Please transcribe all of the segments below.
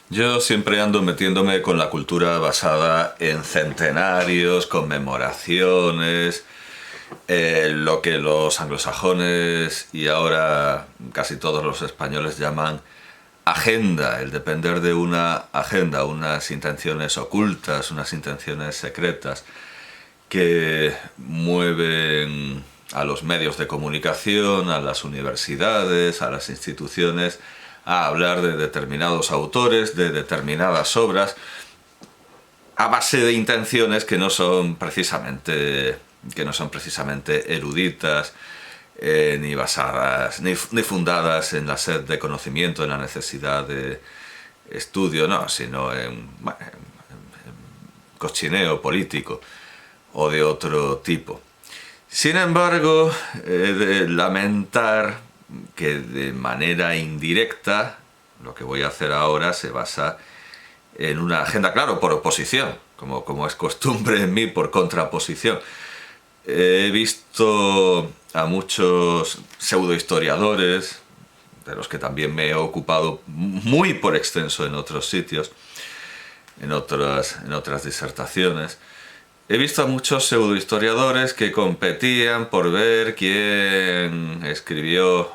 Yo siempre ando metiéndome con la cultura basada en centenarios, conmemoraciones, lo que los anglosajones y ahora casi todos los españoles llaman agenda, el depender de una agenda, unas intenciones ocultas, unas intenciones secretas que mueven a los medios de comunicación, a las universidades, a las instituciones, a hablar de determinados autores, de determinadas obras, a base de intenciones que no son precisamente eruditas, ni basadas, ni fundadas en la sed de conocimiento, en la necesidad de estudio, no, sino en, bueno, cochineo político o de otro tipo. Sin embargo, de lamentar que de manera indirecta lo que voy a hacer ahora se basa en una agenda, claro, por oposición, como es costumbre en mí, por contraposición. He visto a muchos pseudohistoriadores, de los que también me he ocupado muy por extenso en otros sitios, en otras disertaciones. He visto a muchos pseudohistoriadores que competían por ver quién escribió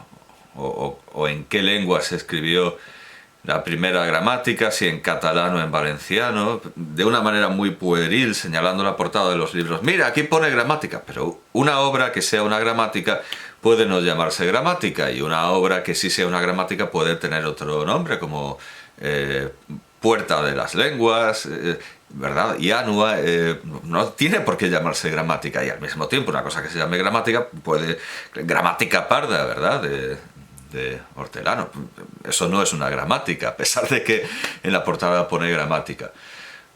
o en qué lengua se escribió la primera gramática, si en catalán o en valenciano, de una manera muy pueril, señalando la portada de los libros. Mira, aquí pone gramática, pero una obra que sea una gramática puede no llamarse gramática, y una obra que sí sea una gramática puede tener otro nombre, como Puerta de las Lenguas, ¿verdad? Y Anua, no tiene por qué llamarse gramática, y al mismo tiempo una cosa que se llame gramática puede... Gramática parda, ¿verdad? De Hortelano. Eso no es una gramática, a pesar de que en la portada pone gramática.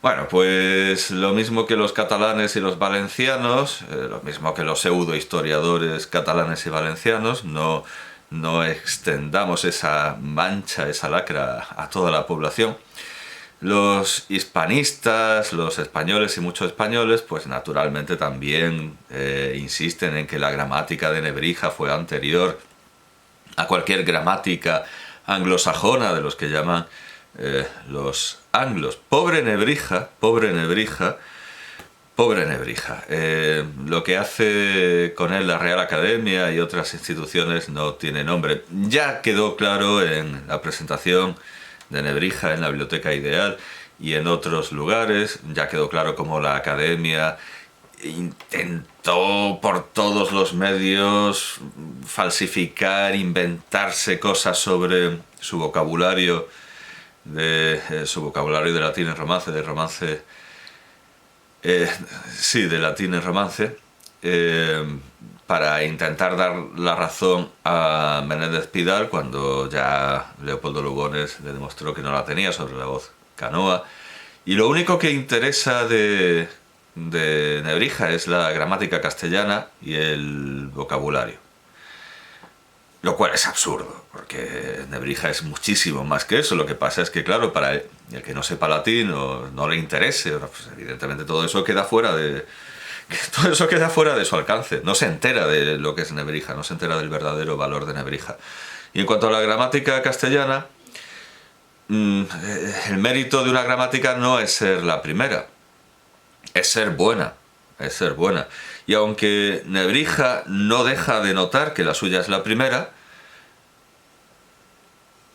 Bueno, pues lo mismo que los catalanes y los valencianos, lo mismo que los pseudohistoriadores catalanes y valencianos, no extendamos esa mancha, esa lacra a toda la población. Los hispanistas, los españoles y muchos españoles, pues naturalmente también insisten en que la gramática de Nebrija fue anterior a cualquier gramática anglosajona, de los que llaman los anglos. Pobre Nebrija, pobre Nebrija, pobre Nebrija. Lo que hace con él la Real Academia y otras instituciones no tiene nombre. Ya quedó claro en la presentación de Nebrija en la Biblioteca Ideal y en otros lugares. Ya quedó claro cómo la Academia intentó por todos los medios falsificar, inventarse cosas sobre su vocabulario de latín en romance, de latín en romance, para intentar dar la razón a Menéndez Pidal cuando ya Leopoldo Lugones le demostró que no la tenía sobre la voz canoa. Y lo único que interesa de Nebrija es la gramática castellana y el vocabulario. Lo cual es absurdo, porque Nebrija es muchísimo más que eso. Lo que pasa es que, claro, para el que no sepa latín o no le interese, pues evidentemente todo eso queda fuera de su alcance. No se entera de lo que es Nebrija, no se entera del verdadero valor de Nebrija. Y en cuanto a la gramática castellana, el mérito de una gramática no es ser la primera, es ser buena, es ser buena. Y aunque Nebrija no deja de notar que la suya es la primera,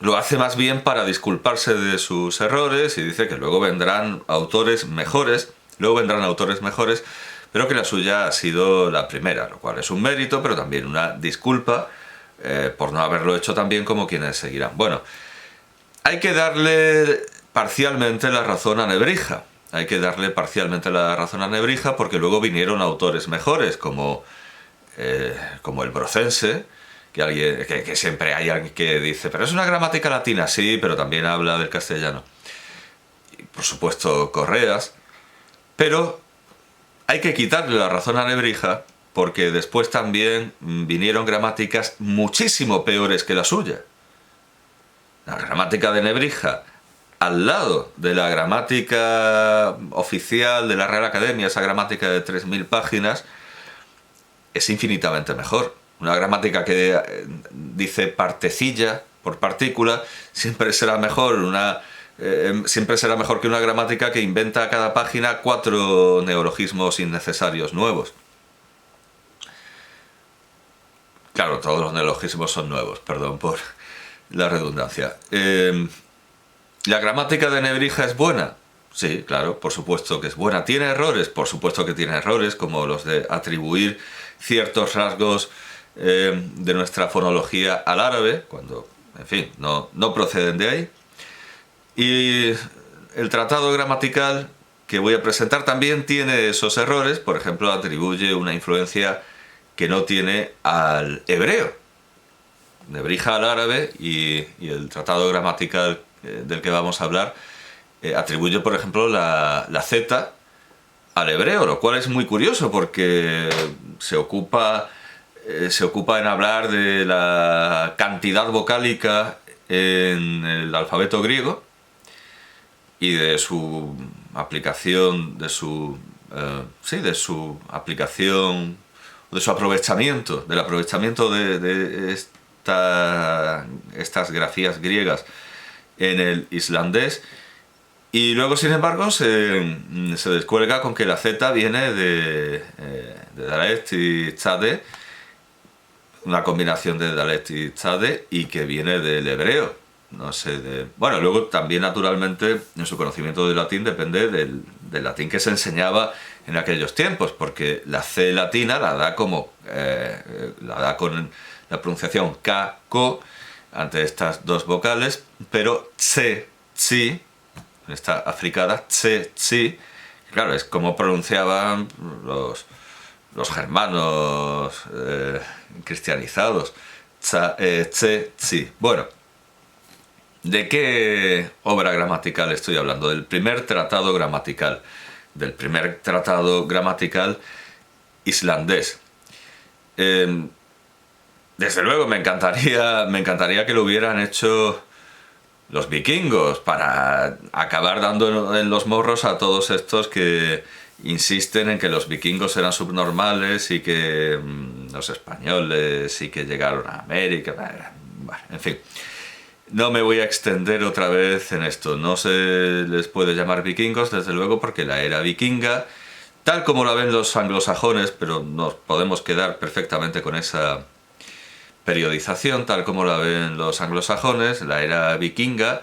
lo hace más bien para disculparse de sus errores y dice que luego vendrán autores mejores, pero que la suya ha sido la primera, lo cual es un mérito, pero también una disculpa por no haberlo hecho tan bien como quienes seguirán. Bueno, hay que darle parcialmente la razón a Nebrija. Porque luego vinieron autores mejores, como el Brocense, que siempre hay alguien que dice, pero es una gramática latina, sí, pero también habla del castellano. Y por supuesto Correas. Pero hay que quitarle la razón a Nebrija, porque después también vinieron gramáticas muchísimo peores que la suya. La gramática de Nebrija, al lado de la gramática oficial de la Real Academia, esa gramática de 3000 páginas, es infinitamente mejor. Una gramática que dice partecilla por partícula siempre será mejor. Una siempre será mejor que una gramática que inventa a cada página 4 neologismos innecesarios nuevos. Claro, todos los neologismos son nuevos, perdón por la redundancia. ¿La gramática de Nebrija es buena? Sí, claro, por supuesto que es buena. ¿Tiene errores? Por supuesto que tiene errores, como los de atribuir ciertos rasgos de nuestra fonología al árabe, cuando, en fin, no proceden de ahí. Y el tratado gramatical que voy a presentar también tiene esos errores. Por ejemplo, atribuye una influencia que no tiene al hebreo. Nebrija al árabe y el tratado gramatical del que vamos a hablar atribuye, por ejemplo, la Z al hebreo, lo cual es muy curioso porque se ocupa en hablar de la cantidad vocálica en el alfabeto griego y de su aplicación, de su aplicación, de su aprovechamiento, del aprovechamiento de estas grafías griegas en el islandés. Y luego, sin embargo, se descuelga con que la Z viene de Dalet y Tzade, una combinación de Dalet y Tzade, y que viene del hebreo. No sé, bueno, luego también, naturalmente, en su conocimiento del latín depende del latín que se enseñaba en aquellos tiempos, porque la C latina la da con la pronunciación K, Ko, ante estas dos vocales, pero Tse, Tsi, esta africada, Tse, Tsi, claro, es como pronunciaban los germanos cristianizados, Tse, Tsi. Bueno, ¿de qué obra gramatical estoy hablando? Del primer tratado gramatical, islandés. Desde luego me encantaría que lo hubieran hecho los vikingos para acabar dando en los morros a todos estos que insisten en que los vikingos eran subnormales y que los españoles sí que llegaron a América. Bueno, en fin. No me voy a extender otra vez en esto. No se les puede llamar vikingos, desde luego, porque la era vikinga, tal como la ven los anglosajones, pero nos podemos quedar perfectamente con esa periodización, tal como la ven los anglosajones, la era vikinga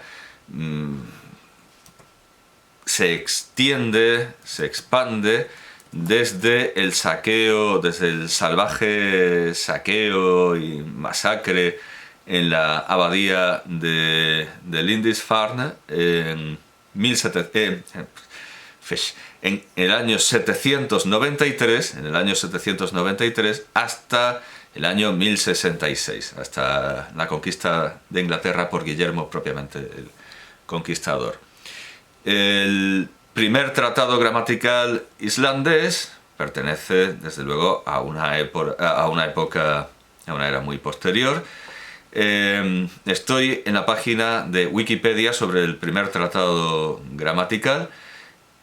se extiende, se expande desde el saqueo, desde el salvaje saqueo y masacre en la abadía de Lindisfarne en el año 793, hasta el año 1066, hasta la conquista de Inglaterra por Guillermo, propiamente el conquistador. El primer tratado gramatical islandés pertenece, desde luego, a una era muy posterior. Estoy en la página de Wikipedia sobre el primer tratado gramatical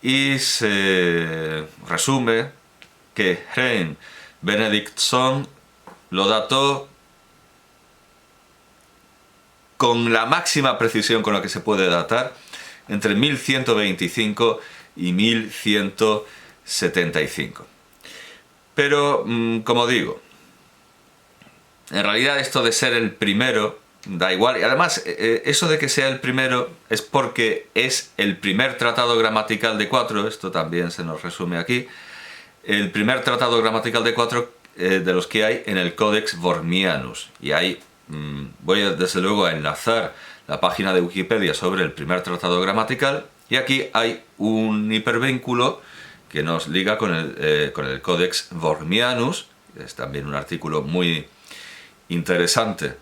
y se resume que Hrein Benedictsson lo dató con la máxima precisión con la que se puede datar entre 1125 y 1175. Pero, como digo, en realidad esto de ser el primero da igual, y además eso de que sea el primero es porque es el primer tratado gramatical de 4, esto también se nos resume aquí, el primer tratado gramatical de 4 de los que hay en el Codex Wormianus. Y ahí voy desde luego a enlazar la página de Wikipedia sobre el primer tratado gramatical, y aquí hay un hipervínculo que nos liga con el Codex Wormianus. Es también un artículo muy interesante.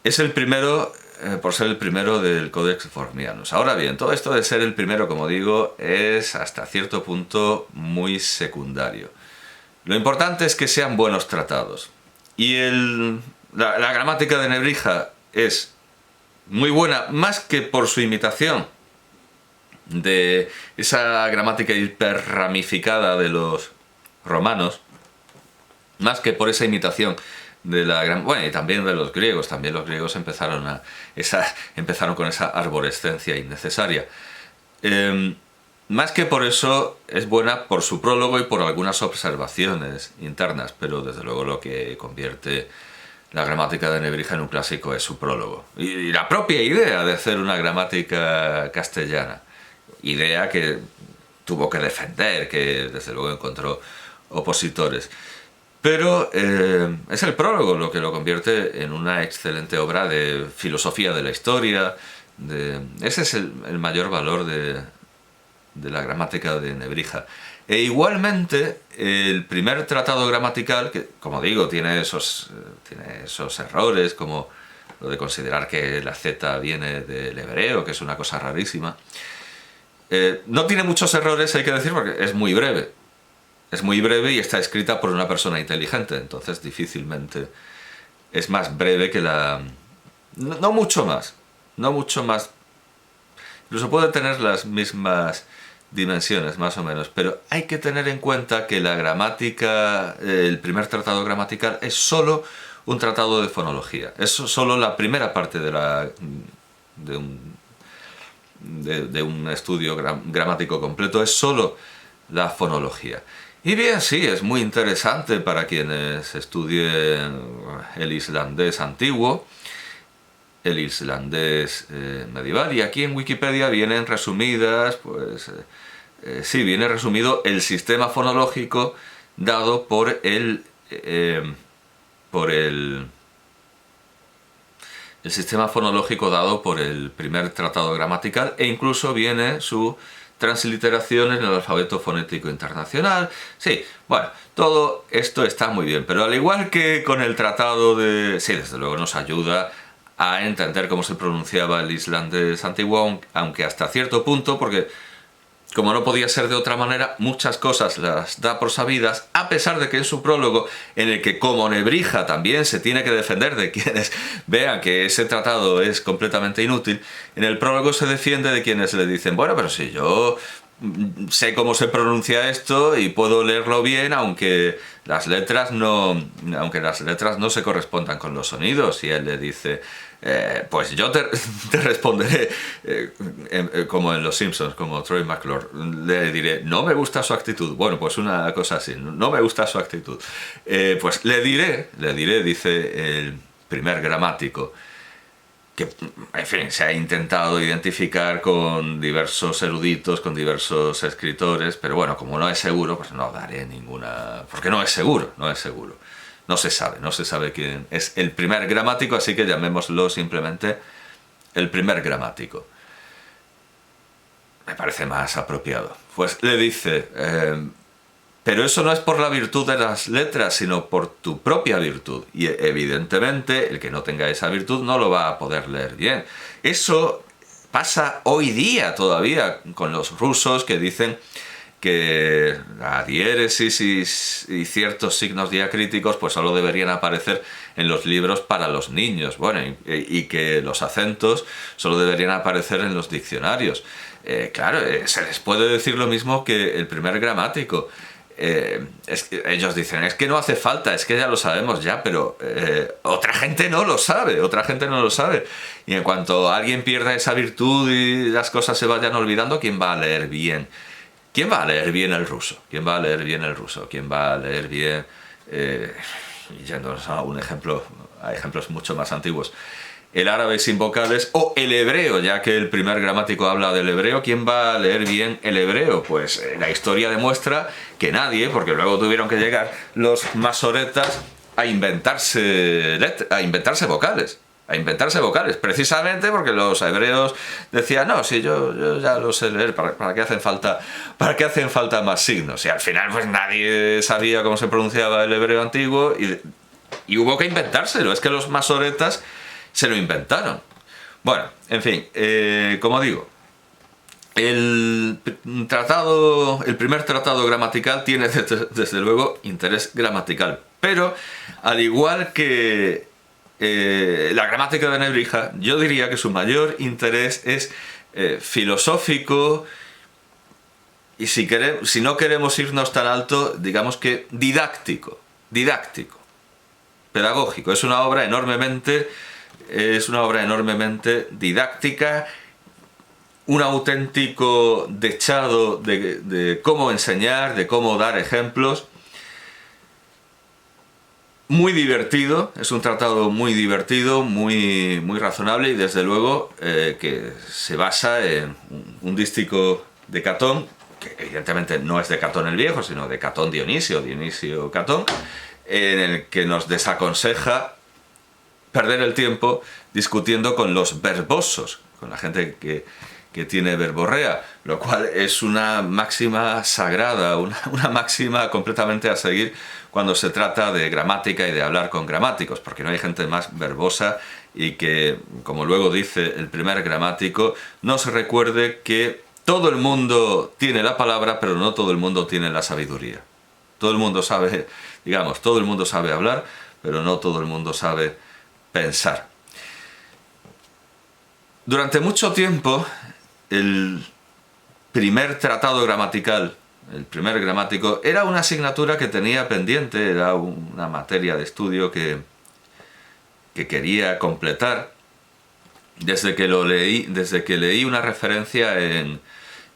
Es el primero por ser el primero del Codex Wormianus. Ahora bien, todo esto de ser el primero, como digo, es hasta cierto punto muy secundario. Lo importante es que sean buenos tratados. Y la gramática de Nebrija es muy buena, más que por su imitación de esa gramática hiperramificada de los romanos, más que por esa imitación bueno, y también de los griegos. También los griegos empezaron con esa arborescencia innecesaria. Más que por eso, es buena por su prólogo y por algunas observaciones internas, pero desde luego lo que convierte la gramática de Nebrija en un clásico es su prólogo. Y la propia idea de hacer una gramática castellana. Idea que tuvo que defender, que desde luego encontró opositores. Pero es el prólogo lo que lo convierte en una excelente obra de filosofía de la historia. Ese es el mayor valor de la gramática de Nebrija. E igualmente, el primer tratado gramatical, que como digo, tiene esos errores, como lo de considerar que la Z viene del hebreo, que es una cosa rarísima. No tiene muchos errores, hay que decir, porque es muy breve. Es muy breve y está escrita por una persona inteligente, entonces difícilmente es más breve que la... No mucho más, no mucho más. Incluso puede tener las mismas dimensiones, más o menos, pero hay que tener en cuenta que la gramática, el primer tratado gramatical, es solo un tratado de fonología. Es solo la primera parte de un estudio gramático completo, es solo la fonología. Y bien, sí, es muy interesante para quienes estudien el islandés antiguo, el islandés medieval, y aquí en Wikipedia vienen resumidas, pues sí, viene resumido el sistema fonológico dado por el sistema fonológico dado por el primer tratado gramatical, e incluso viene su transliteración en el alfabeto fonético internacional. Sí, bueno, todo esto está muy bien, pero al igual que con el tratado de... Sí, desde luego nos ayuda a entender cómo se pronunciaba el islandés antiguo, aunque hasta cierto punto, porque como no podía ser de otra manera, muchas cosas las da por sabidas, a pesar de que en su prólogo, en el que como Nebrija también se tiene que defender de quienes vean que ese tratado es completamente inútil, en el prólogo se defiende de quienes le dicen, bueno, pero si yo sé cómo se pronuncia esto y puedo leerlo bien, aunque las letras no se correspondan con los sonidos, y él le dice... pues yo te responderé como en Los Simpsons, como Troy McClure. Le diré, no me gusta su actitud. Bueno, pues una cosa así, no me gusta su actitud. Pues le diré, dice el primer gramático, que, en fin, se ha intentado identificar con diversos eruditos, con diversos escritores, pero bueno, como no es seguro, pues no daré ninguna... Porque no es seguro. No se sabe quién es el primer gramático, así que llamémoslo simplemente el primer gramático. Me parece más apropiado. Pues le dice, pero eso no es por la virtud de las letras, sino por tu propia virtud. Y evidentemente el que no tenga esa virtud no lo va a poder leer bien. Eso pasa hoy día todavía con los rusos, que dicen que la diéresis y ciertos signos diacríticos pues solo deberían aparecer en los libros para los niños, bueno, y que los acentos solo deberían aparecer en los diccionarios. Claro, se les puede decir lo mismo que el primer gramático. Ellos dicen, es que no hace falta, es que ya lo sabemos ya, pero otra gente no lo sabe. Y en cuanto alguien pierda esa virtud y las cosas se vayan olvidando, ¿quién va a leer bien? ¿Quién va a leer bien el ruso? ¿Quién va a leer bien? Yéndonos a a ejemplos mucho más antiguos, el árabe sin vocales o el hebreo, ya que el primer gramático habla del hebreo. ¿Quién va a leer bien el hebreo? Pues la historia demuestra que nadie, porque luego tuvieron que llegar los masoretas a inventarse vocales. Precisamente porque los hebreos decían, no, si yo ya lo sé leer, ¿para qué hacen falta más signos? Y al final pues nadie sabía cómo se pronunciaba el hebreo antiguo y hubo que inventárselo. Es que los masoretas se lo inventaron. Bueno, en fin, como digo, el primer tratado gramatical tiene desde luego interés gramatical, pero al igual que la gramática de Nebrija, yo diría que su mayor interés es filosófico, y si no queremos irnos tan alto, digamos que didáctico. pedagógico, es una obra enormemente didáctica, un auténtico dechado de cómo enseñar, de cómo dar ejemplos. Muy divertido, es un tratado muy divertido, muy razonable, y desde luego que se basa en un dístico de Catón, que evidentemente no es de Catón el Viejo, sino de Catón Dionisio Catón, en el que nos desaconseja perder el tiempo discutiendo con los verbosos, con la gente que tiene verborrea, lo cual es una máxima sagrada, una máxima completamente a seguir cuando se trata de gramática y de hablar con gramáticos, porque no hay gente más verbosa, y que, como luego dice el primer gramático, no se recuerde que todo el mundo tiene la palabra, pero no todo el mundo tiene la sabiduría. Todo el mundo sabe, digamos, todo el mundo sabe hablar, pero no todo el mundo sabe pensar. Durante mucho tiempo, el primer tratado gramatical, el primer gramático, era una asignatura que tenía pendiente, era una materia de estudio que quería completar. Desde que leí una referencia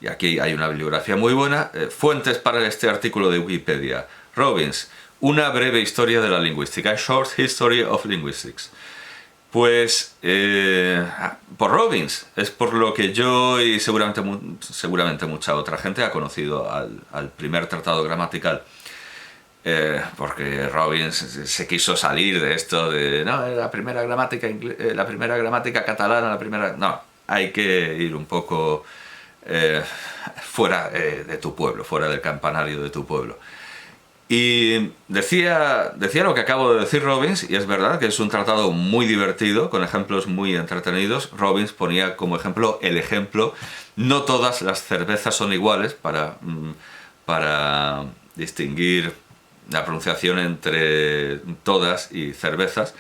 y aquí hay una bibliografía muy buena, fuentes para este artículo de Wikipedia: Robbins, una breve historia de la lingüística, A Short History of Linguistics. Pues por Robbins es por lo que yo y seguramente mucha otra gente ha conocido al primer tratado gramatical, porque Robbins se quiso salir de esto de no, la primera gramática catalana, no, hay que ir un poco fuera de tu pueblo, fuera del campanario de tu pueblo. Y decía lo que acabo de decir Robbins, y es verdad que es un tratado muy divertido, con ejemplos muy entretenidos. Robbins ponía como ejemplo el ejemplo: no todas las cervezas son iguales, para distinguir la pronunciación entre todas y cervezas.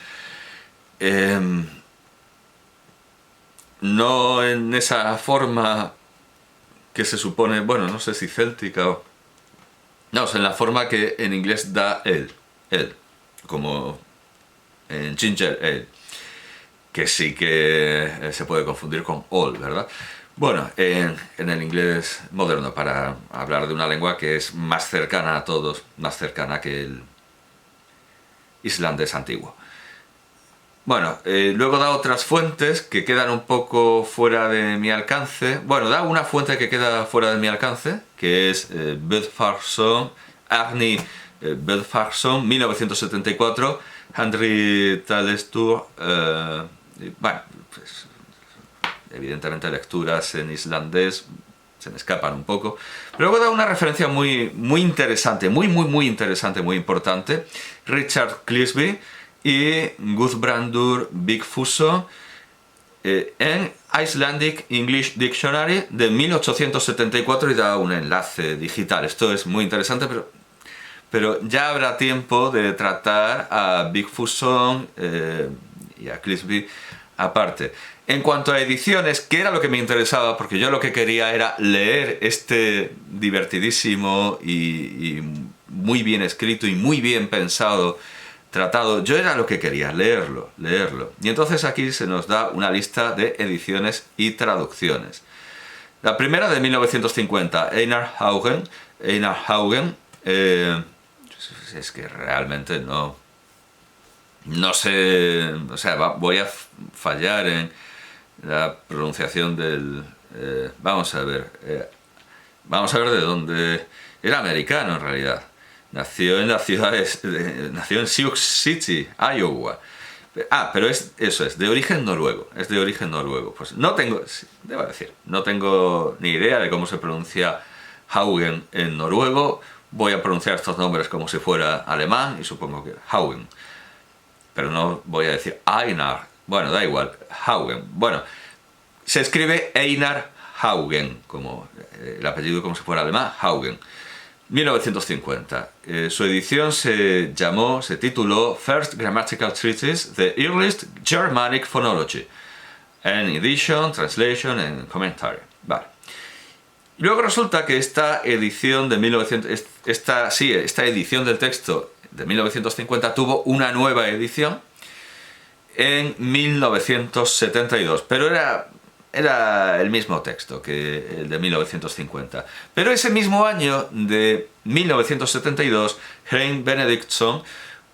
No en esa forma que se supone, bueno, no sé si céltica o... No, en la forma que en inglés da el, como en ginger ale, que sí que se puede confundir con all, ¿verdad? Bueno, en el inglés moderno, para hablar de una lengua que es más cercana a todos, más cercana que el islandés antiguo. Bueno, luego da otras fuentes que quedan un poco fuera de mi alcance. Bueno, da una fuente que queda fuera de mi alcance, que es Bedfarson, Arnie Bedfarson, 1974, Henry Talestour. Bueno, pues, evidentemente lecturas en islandés se me escapan un poco, pero luego da una referencia muy interesante, muy interesante, muy importante: Richard Cleasby y Guðbrandur Vigfússon, en Icelandic English Dictionary de 1874, y da un enlace digital. Esto es muy interesante, pero ya habrá tiempo de tratar a Vigfússon y a Cleasby aparte. En cuanto a ediciones, que era lo que me interesaba, porque yo lo que quería era leer este divertidísimo y muy bien escrito y muy bien pensado tratado, yo era lo que quería, leerlo. Y entonces aquí se nos da una lista de ediciones y traducciones. La primera, de 1950, Einar Haugen. Es que realmente no sé, o sea, voy a fallar en la pronunciación del... vamos a ver de dónde... Era americano en realidad. Nació en Sioux City, Iowa. Pero eso es de origen noruego. Pues no tengo ni idea de cómo se pronuncia Haugen en noruego. Voy a pronunciar estos nombres como si fuera alemán, y supongo que Haugen. Pero no voy a decir Einar. Bueno, da igual, Haugen. Bueno, se escribe Einar Haugen, como el apellido como si fuera alemán, Haugen. 1950. Su edición se tituló First Grammatical Treatise, The Earliest Germanic Phonology, en Edition, Translation and Commentary. Vale. Y luego resulta que esta edición de 1900, esta edición del texto de 1950 tuvo una nueva edición en 1972, pero era el mismo texto que el de 1950. Pero ese mismo año de 1972, Hein Benedictson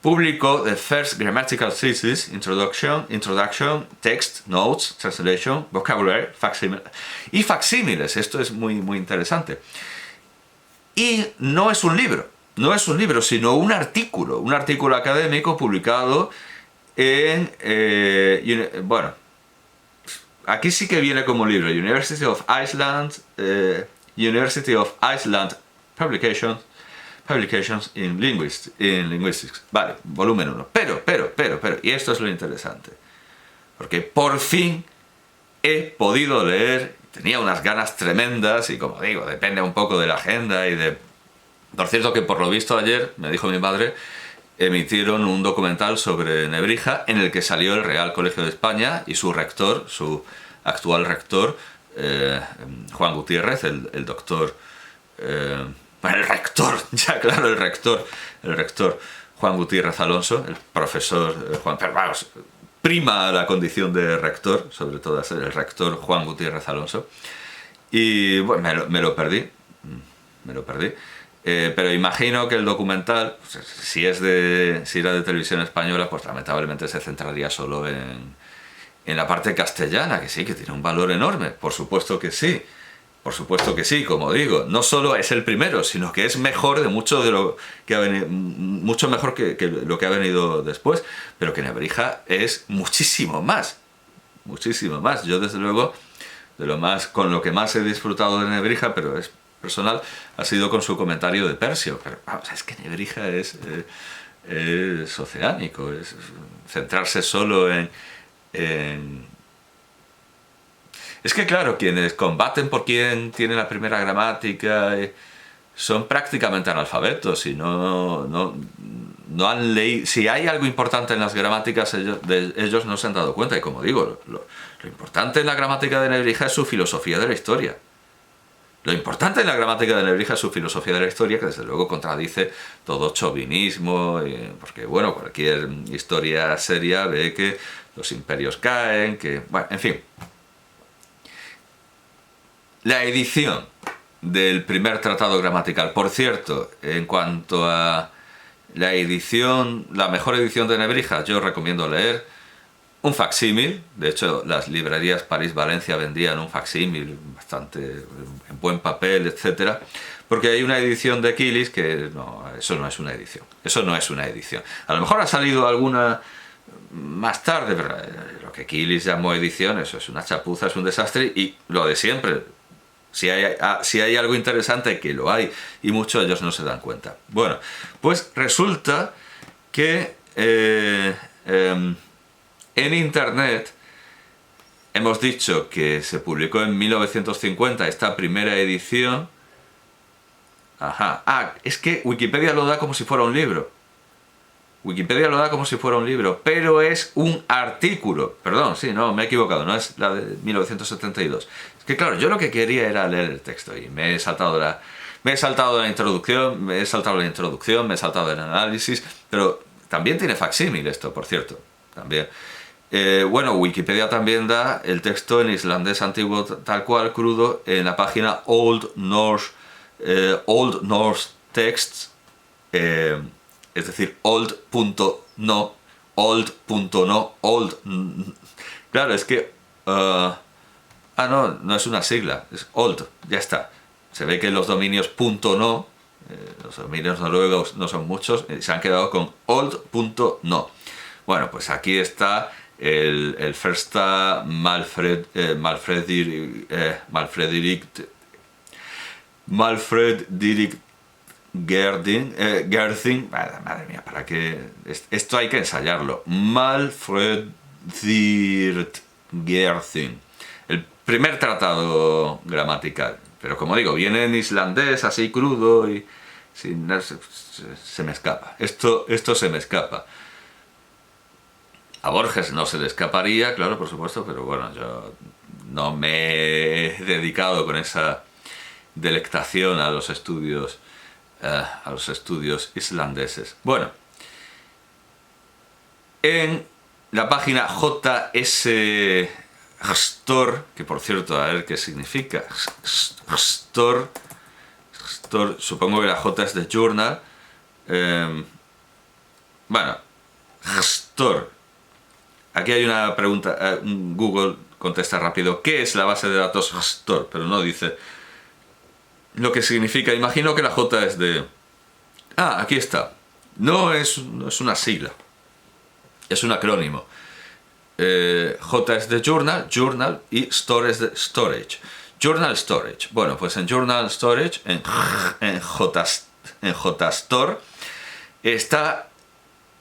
publicó The First Grammatical Thesis, Introduction, Text, Notes, Translation, Vocabulary, y facsímiles. Esto es muy, muy interesante. Y no es un libro, sino un artículo académico publicado en, bueno, aquí sí que viene como libro, University of Iceland Publications in Linguistics. Vale, volumen 1. Pero, y esto es lo interesante, porque por fin he podido leer, tenía unas ganas tremendas, y como digo, depende un poco de la agenda y de... Por cierto que por lo visto ayer, me dijo mi madre, emitieron un documental sobre Nebrija en el que salió el Real Colegio de España y su rector, su actual rector, Juan Gutiérrez, el doctor... el rector, ya claro, el rector Juan Gutiérrez Alonso, el profesor Juan, pero vamos, prima la condición de rector, sobre todo el rector Juan Gutiérrez Alonso, y bueno, me lo perdí, pero imagino que el documental, si era de televisión española, pues lamentablemente se centraría solo en la parte castellana, que sí, que tiene un valor enorme, por supuesto que sí. Por supuesto que sí, como digo, no solo es el primero, sino que es mejor de mucho de lo que ha venido, mucho mejor que lo que ha venido después, pero que Nebrija es muchísimo más. Yo desde luego, con lo que más he disfrutado de Nebrija, pero es personal, ha sido con su comentario de Persio. Pero vamos, es que Nebrija es oceánico, es centrarse solo en... Es que claro, quienes combaten por quien tiene la primera gramática son prácticamente analfabetos y no han leído... Si hay algo importante en las gramáticas, ellos no se han dado cuenta. Y como digo, lo importante en la gramática de Nebrija es su filosofía de la historia. Lo importante en la gramática de Nebrija es su filosofía de la historia, que desde luego contradice todo chauvinismo, porque bueno, cualquier historia seria ve que los imperios caen, que... Bueno, en fin... La edición del primer tratado gramatical. Por cierto, en cuanto a la edición, la mejor edición de Nebrija, yo recomiendo leer un facsímil. De hecho, las librerías París-Valencia vendían un facsímil bastante en buen papel, etc. Porque hay una edición de Quillis que no, eso no es una edición. Eso no es una edición. A lo mejor ha salido alguna más tarde, pero lo que Quillis llamó edición, eso es una chapuza, es un desastre, y lo de siempre. Si hay algo interesante, que lo hay, y muchos de ellos no se dan cuenta. Bueno, pues resulta que en Internet hemos dicho que se publicó en 1950 esta primera edición. Ajá. Es que Wikipedia lo da como si fuera un libro. Pero es un artículo. Perdón, sí, no, me he equivocado, no es la de 1972. Es que claro, yo lo que quería era leer el texto y me he saltado la introducción, me he saltado el análisis, pero también tiene facsímil esto, por cierto, también. Bueno, Wikipedia también da el texto en islandés antiguo tal cual, crudo, en la página Old Norse Texts, es decir, old.no, claro, es que... no es una sigla, es old, ya está. Se ve que los dominios .no, los dominios noruegos no son muchos, se han quedado con old.no. Bueno, pues aquí está el Firsta Malfredirik Gerthing, madre mía, para que esto hay que ensayarlo. Malfredirik Gerthing, el primer tratado gramatical, pero como digo, viene en islandés así crudo y se me escapa. Esto se me escapa. A Borges no se le escaparía, claro, por supuesto, pero bueno, yo no me he dedicado con esa delectación a los estudios islandeses. Bueno, en la página JS Store, que por cierto, a ver qué significa, Store, supongo que la J es de Journal, bueno, Store, aquí hay una pregunta, Google contesta rápido, ¿qué es la base de datos Store? Pero no dice lo que significa. Imagino que la J es de... Ah, aquí está. No es una sigla, es un acrónimo. J es de Journal, y Store es de Storage. Journal Storage. Bueno, pues en Journal Storage, en JSTOR, está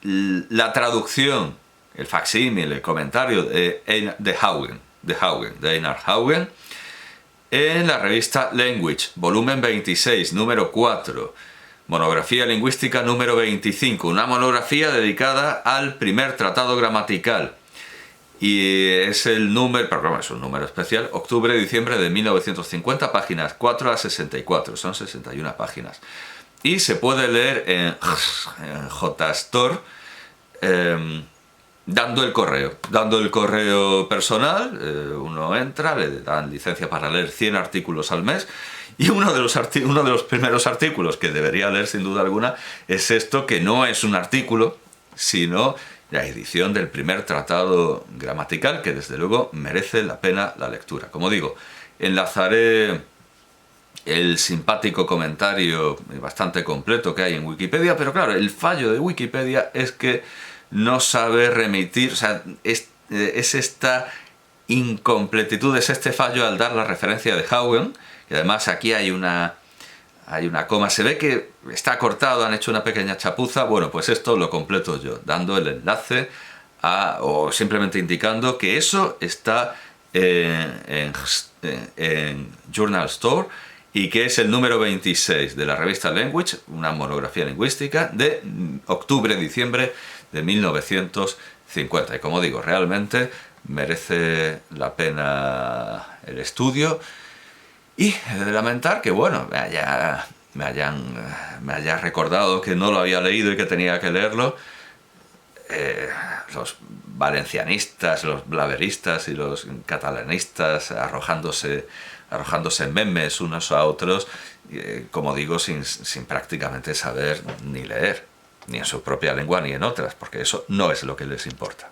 la traducción, el facsímil, el comentario de Einar Haugen, en la revista Language, volumen 26, número 4, monografía lingüística número 25, una monografía dedicada al primer tratado gramatical. Y es el número, pero es un número especial, octubre-diciembre de 1950, páginas 4 a 64, son 61 páginas. Y se puede leer en JSTOR dando el correo personal. Uno entra, le dan licencia para leer 100 artículos al mes, y uno de los primeros artículos que debería leer sin duda alguna es esto, que no es un artículo, sino la edición del primer tratado gramatical, que desde luego merece la pena la lectura. Como digo, enlazaré el simpático comentario bastante completo que hay en Wikipedia, pero claro, el fallo de Wikipedia es que no sabe remitir, o sea, es esta incompletitud, es este fallo al dar la referencia de Haugen, y además aquí hay una coma, se ve que está cortado, han hecho una pequeña chapuza. Bueno, pues esto lo completo yo, dando el enlace o simplemente indicando que eso está en Journal Store, y que es el número 26 de la revista Language, una monografía lingüística de octubre-diciembre de 1950. Y como digo, realmente merece la pena el estudio. Y he de lamentar que, bueno, me haya recordado que no lo había leído y que tenía que leerlo. Los valencianistas, los blaveristas y los catalanistas arrojándose memes unos a otros, como digo, sin prácticamente saber ni leer, ni en su propia lengua ni en otras, porque eso no es lo que les importa.